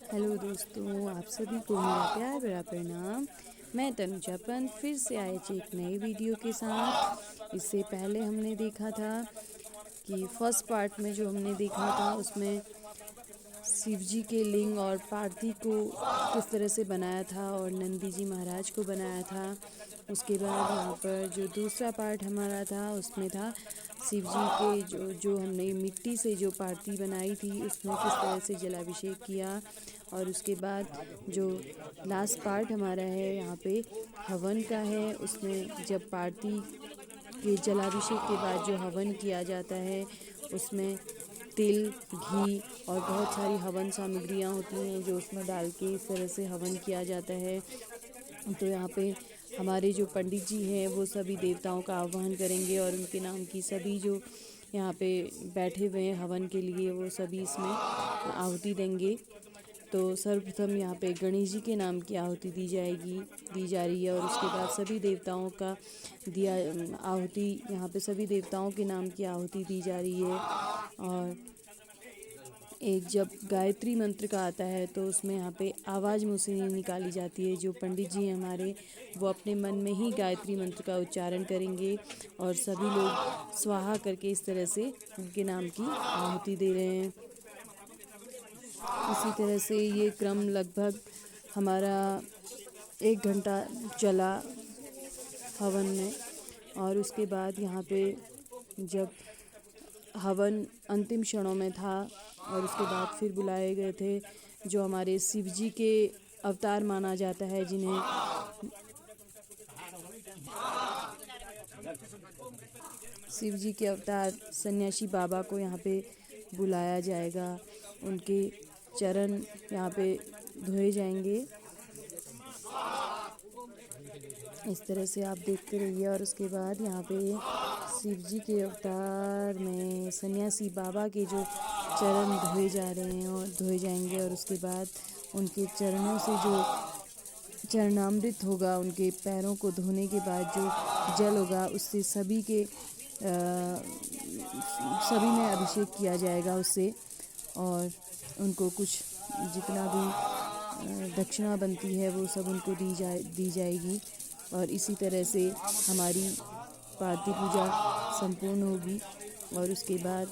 Hello दोस्तों, आप सभी को मेरा प्यार भरा प्रणाम। मैं तनुजा पंत फिर से आई थी एक नई वीडियो के साथ। इससे पहले हमने देखा था कि फर्स्ट पार्ट में जो हमने देखा था उसमें शिव जी के लिंग और पार्थी को किस तरह से बनाया था और नंदी जी महाराज को बनाया था। उसके बाद यहाँ पर जो दूसरा पार्ट हमारा था उसमें था शिव जी के जो हमने मिट्टी से जो पार्थी बनाई थी उसमें किस तरह से जलाभिषेक किया। और उसके बाद जो लास्ट पार्ट हमारा है यहाँ पे हवन का है। उसमें जब पार्थी के जलाभिषेक के बाद जो हवन किया जाता है उसमें तिल, घी और बहुत सारी हवन सामग्रियाँ होती हैं जो उसमें डाल के इस तरह से हवन किया जाता है। तो यहाँ पे हमारे जो पंडित जी हैं वो सभी देवताओं का आह्वान करेंगे और उनके नाम की सभी जो यहाँ पे बैठे हुए हैं हवन के लिए वो सभी इसमें आहुति देंगे। तो सर्वप्रथम यहाँ पे गणेश जी के नाम की आहुति दी जा रही है और उसके बाद सभी देवताओं का दिया आहुति यहाँ पे सभी देवताओं के नाम की आहुति दी जा रही है। और एक जब गायत्री मंत्र का आता है तो उसमें यहाँ पे आवाज़ मुँह से नहीं निकाली जाती है। जो पंडित जी हैं हमारे वो अपने मन में ही गायत्री मंत्र का उच्चारण करेंगे और सभी लोग स्वाहा करके इस तरह से उनके नाम की आहुति दे रहे हैं। इसी तरह से ये क्रम लगभग हमारा 1 घंटा चला हवन में। और उसके बाद यहाँ पे जब हवन अंतिम क्षणों में था और उसके बाद फिर बुलाए गए थे जो हमारे शिव जी के अवतार माना जाता है जिन्हें शिव जी के अवतार सन्यासी बाबा को यहाँ पे बुलाया जाएगा। उनके चरण यहाँ पे धोए जाएंगे। इस तरह से आप देखते रहिए। और उसके बाद यहाँ पे शिव जी के अवतार में सन्यासी बाबा के जो चरण धोए जा रहे हैं और धोए जाएंगे और उसके बाद उनके चरणों से जो चरणामृत होगा, उनके पैरों को धोने के बाद जो जल होगा उससे सभी में अभिषेक किया जाएगा उससे। और उनको कुछ जितना भी दक्षिणा बनती है वो सब उनको दी जाएगी। और इसी तरह से हमारी पार्थी पूजा संपूर्ण होगी। और उसके बाद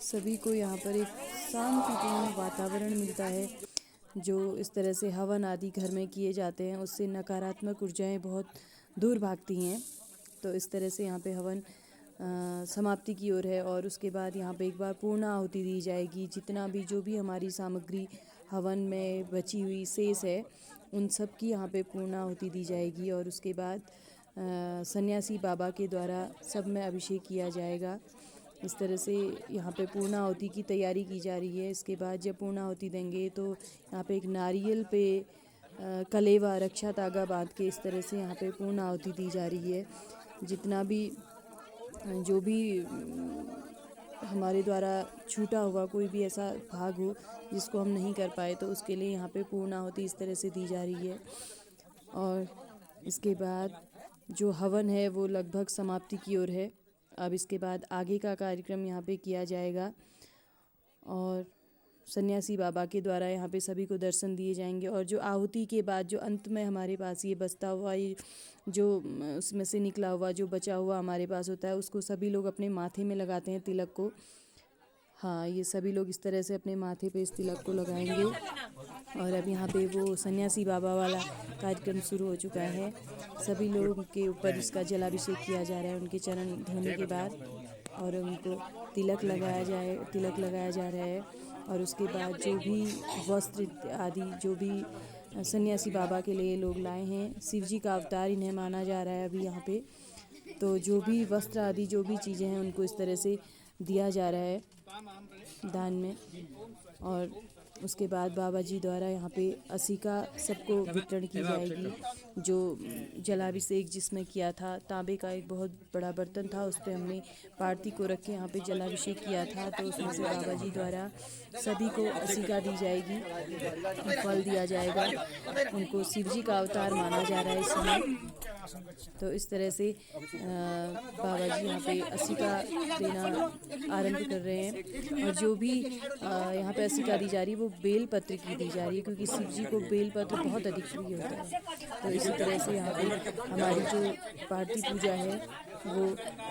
सभी को यहाँ पर एक शांतिपूर्ण वातावरण मिलता है। जो इस तरह से हवन आदि घर में किए जाते हैं उससे नकारात्मक ऊर्जाएं बहुत दूर भागती हैं। तो इस तरह से यहाँ पे हवन समाप्ति की ओर है। और उसके बाद यहाँ पे एक बार पूर्ण आहुति दी जाएगी। जितना भी जो भी हमारी सामग्री हवन में बची हुई शेष है उन सब की यहाँ पे पूर्ण आहुति दी जाएगी। और उसके बाद सन्यासी बाबा के द्वारा सब में अभिषेक किया जाएगा। इस तरह से यहाँ पे पूर्ण आहुति की तैयारी की जा रही है। इसके बाद जब पूर्ण आहुति देंगे तो यहाँ पे एक नारियल पे कलेवा रक्षा धागा बांध के इस तरह से यहाँ पे पूर्ण आहुति दी जा रही है। जितना भी जो भी हमारे द्वारा छूटा हुआ कोई भी ऐसा भाग हो जिसको हम नहीं कर पाए तो उसके लिए यहाँ पे पूर्ण आहुति इस तरह से दी जा रही है। और इसके बाद जो हवन है वो लगभग समाप्ति की ओर है। अब इसके बाद आगे का कार्यक्रम यहाँ पे किया जाएगा और सन्यासी बाबा के द्वारा यहाँ पे सभी को दर्शन दिए जाएंगे। और जो आहुति के बाद जो अंत में हमारे पास ये बचता हुआ ये जो उसमें से निकला हुआ जो बचा हुआ हमारे पास होता है उसको सभी लोग अपने माथे में लगाते हैं तिलक को। हाँ, ये सभी लोग इस तरह से अपने माथे पे इस तिलक को लगाएंगे। और अब यहाँ पे वो सन्यासी बाबा वाला कार्यक्रम शुरू हो चुका है। सभी लोगों के ऊपर इसका जलाभिषेक किया जा रहा है उनके चरण धोने के बाद। और उनको तिलक लगाया जा रहा है। और उसके बाद जो भी वस्त्र आदि जो भी सन्यासी बाबा के लिए लोग लाए हैं, शिव जी का अवतार इन्हें माना जा रहा है अभी यहाँ पे। तो जो भी वस्त्र आदि जो भी चीज़ें हैं उनको इस तरह से दिया जा रहा है दान में। और उसके बाद बाबा जी द्वारा यहाँ पे असिका सबको वितरण की जाएगी। जो जलाभिषेक जिसमें किया था तांबे का एक बहुत बड़ा बर्तन था उस पर हमने पार्थी को रख के यहाँ पे जलाभिषेक किया था। तो उसमें से बाबा जी द्वारा सभी को असिका दी जाएगी, फल दिया जाएगा। उनको शिव जी का अवतार माना जा रहा है इस समय। तो इस तरह से बाबा जी यहाँ पे असिका देना आरंभ कर रहे हैं। और जो भी यहाँ पे असिका दी जा रही है वो बेल पत्र की दी जा रही है, क्योंकि शिव जी को बेल पत्र बहुत अधिक प्रिय होता है। तो इसी तरह से यहाँ पे हमारी जो पार्टी पूजा है वो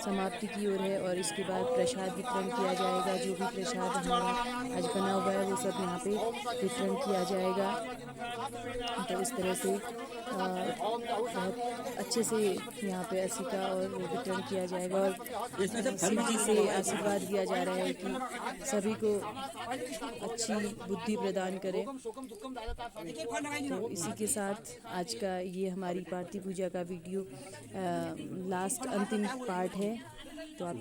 समाप्ति की ओर है, और इसके बाद प्रसाद वितरण किया जाएगा। जो भी प्रसाद हमारा आज बना हुआ है वो सब यहाँ पे वितरण किया जाएगा। तो इस तरह से बहुत अच्छे से यहाँ पे असिका और वितरण किया जाएगा, और शिव जी से आशीर्वाद दिया जा रहा है कि सभी को अच्छी बुद्धि प्रदान करें। तो इसी के साथ आज का ये हमारी पार्टी पूजा का वीडियो लास्ट अंतिम पार्ट है। तो आप